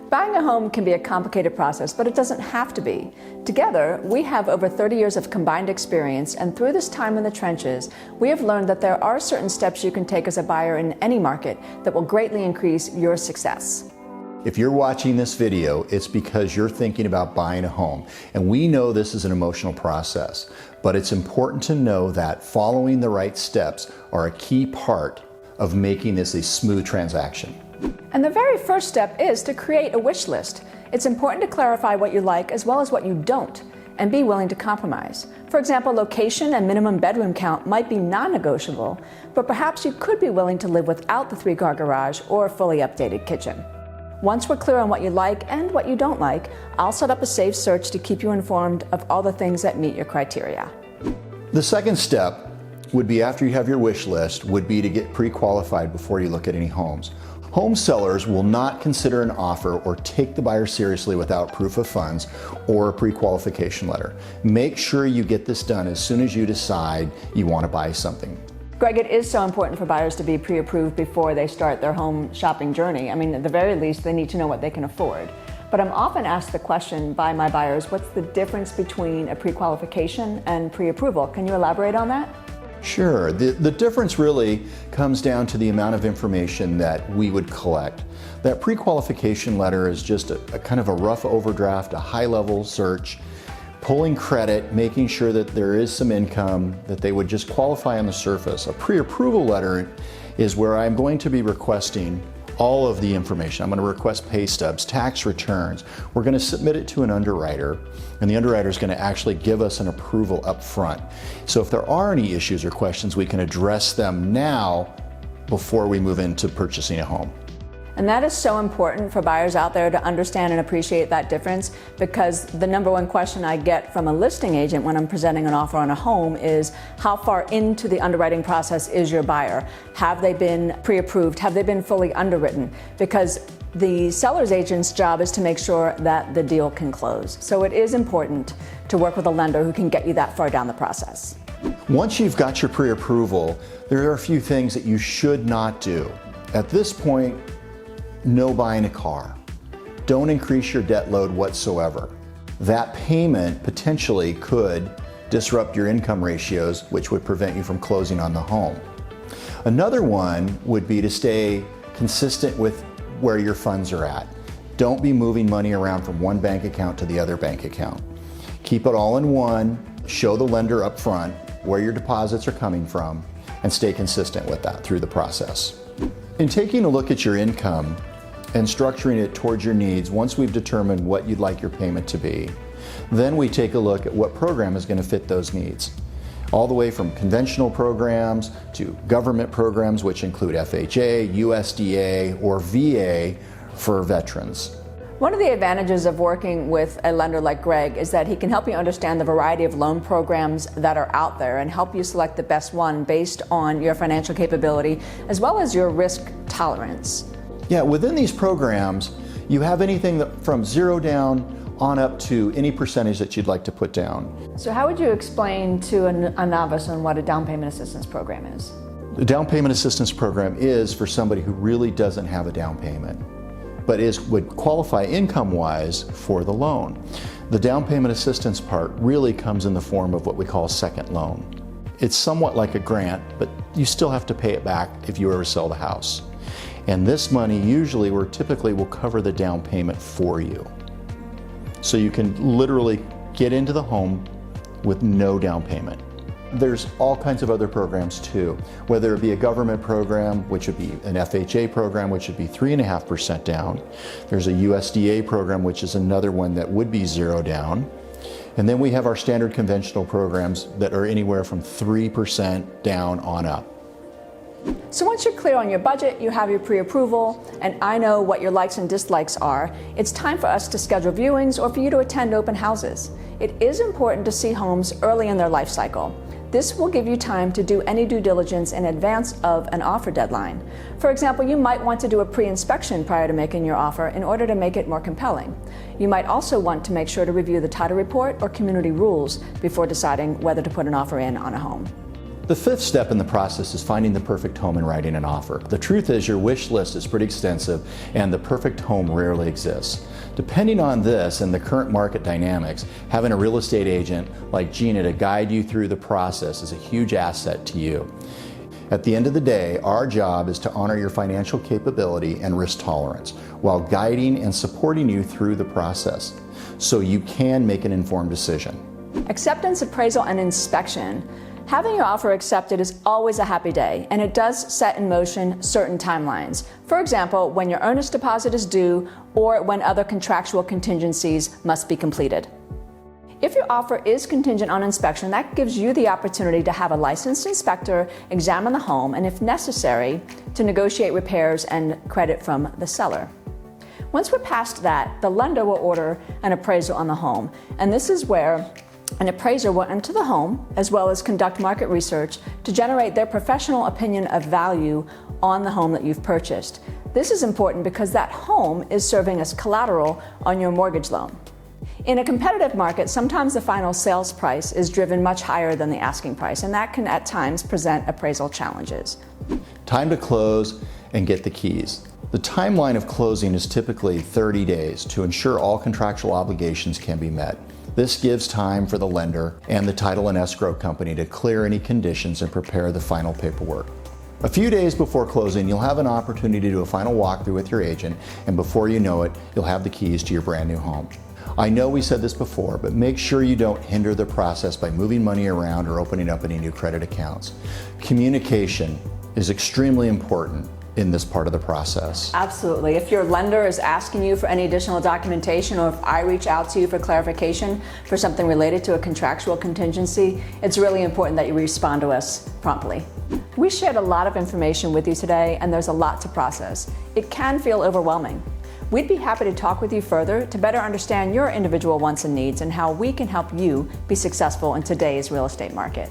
Buying a home can be a complicated process, but it doesn't have to be. Together, we have over 30 years of combined experience, and through this time in the trenches, we have learned that there are certain steps you can take as a buyer in any market that will greatly increase your success. If you're watching this video, it's because you're thinking about buying a home. And we know this is an emotional process, but it's important to know that following the right steps are a key part of making this a smooth transaction. And the very first step is to create a wish list. It's important to clarify what you like as well as what you don't, and be willing to compromise. For example, location and minimum bedroom count might be non-negotiable, but perhaps you could be willing to live without the 3-car garage or a fully updated kitchen. Once we're clear on what you like and what you don't like, I'll set up a safe search to keep you informed of all the things that meet your criteria. The second step would be, after you have your wish list, would be to get pre-qualified before you look at any homes. Home sellers will not consider an offer or take the buyer seriously without proof of funds or a pre-qualification letter. Make sure you get this done as soon as you decide you want to buy something. Greg, it is so important for buyers to be pre-approved before they start their home shopping journey. I mean, at the very least, they need to know what they can afford. But I'm often asked the question by my buyers, what's the difference between a pre-qualification and pre-approval? Can you elaborate on that? Sure. The difference really comes down to the amount of information that we would collect. That pre-qualification letter is just a kind of a rough overdraft, a high-level search, pulling credit, making sure that there is some income, that they would just qualify on the surface. A pre-approval letter is where I'm going to be requesting all of the information. I'm going to request pay stubs, tax returns. We're going to submit it to an underwriter, and the underwriter is going to actually give us an approval up front. So if there are any issues or questions, we can address them now before we move into purchasing a home. And that is so important for buyers out there to understand and appreciate that difference, because the number one question I get from a listing agent when I'm presenting an offer on a home is, how far into the underwriting process is your buyer? Have they been pre-approved? Have they been fully underwritten? Because the seller's agent's job is to make sure that the deal can close. So it is important to work with a lender who can get you that far down the process. Once you've got your pre-approval, there are a few things that you should not do. At this point, no buying a car. Don't increase your debt load whatsoever. That payment potentially could disrupt your income ratios, which would prevent you from closing on the home. Another one would be to stay consistent with where your funds are at. Don't be moving money around from one bank account to the other bank account. Keep it all in one, show the lender up front where your deposits are coming from, and stay consistent with that through the process. In taking a look at your income and structuring it towards your needs, once we've determined what you'd like your payment to be, then we take a look at what program is going to fit those needs. All the way from conventional programs to government programs, which include FHA, USDA, or VA for veterans. One of the advantages of working with a lender like Greg is that he can help you understand the variety of loan programs that are out there and help you select the best one based on your financial capability as well as your risk tolerance. Yeah, within these programs, you have anything from zero down on up to any percentage that you'd like to put down. So how would you explain to a novice on what a down payment assistance program is? The down payment assistance program is for somebody who really doesn't have a down payment, but would qualify income-wise for the loan. The down payment assistance part really comes in the form of what we call a second loan. It's somewhat like a grant, but you still have to pay it back if you ever sell the house. And this money usually or typically will cover the down payment for you. So you can literally get into the home with no down payment. There's all kinds of other programs too, whether it be a government program, which would be an FHA program, which would be 3.5% down. There's a USDA program, which is another one that would be zero down. And then we have our standard conventional programs that are anywhere from 3% down on up. So once you're clear on your budget, you have your pre-approval, and I know what your likes and dislikes are, it's time for us to schedule viewings or for you to attend open houses. It is important to see homes early in their life cycle. This will give you time to do any due diligence in advance of an offer deadline. For example, you might want to do a pre-inspection prior to making your offer in order to make it more compelling. You might also want to make sure to review the title report or community rules before deciding whether to put an offer in on a home. The fifth step in the process is finding the perfect home and writing an offer. The truth is your wish list is pretty extensive and the perfect home rarely exists. Depending on this and the current market dynamics, having a real estate agent like Gina to guide you through the process is a huge asset to you. At the end of the day, our job is to honor your financial capability and risk tolerance while guiding and supporting you through the process so you can make an informed decision. Acceptance, appraisal, and inspection. Having your offer accepted is always a happy day, and it does set in motion certain timelines. For example, when your earnest deposit is due or when other contractual contingencies must be completed. If your offer is contingent on inspection, that gives you the opportunity to have a licensed inspector examine the home and, if necessary, to negotiate repairs and credit from the seller. Once we're past that, the lender will order an appraisal on the home, and this is where an appraiser will enter the home as well as conduct market research to generate their professional opinion of value on the home that you've purchased. This is important because that home is serving as collateral on your mortgage loan. In a competitive market, sometimes the final sales price is driven much higher than the asking price, and that can at times present appraisal challenges. Time to close and get the keys. The timeline of closing is typically 30 days to ensure all contractual obligations can be met. This gives time for the lender and the title and escrow company to clear any conditions and prepare the final paperwork. A few days before closing, you'll have an opportunity to do a final walkthrough with your agent, and before you know it, you'll have the keys to your brand new home. I know we said this before, but make sure you don't hinder the process by moving money around or opening up any new credit accounts. Communication is extremely important in this part of the process. Absolutely. If your lender is asking you for any additional documentation, or if I reach out to you for clarification for something related to a contractual contingency, it's really important that you respond to us promptly. We shared a lot of information with you today, and there's a lot to process. It can feel overwhelming. We'd be happy to talk with you further to better understand your individual wants and needs and how we can help you be successful in today's real estate market.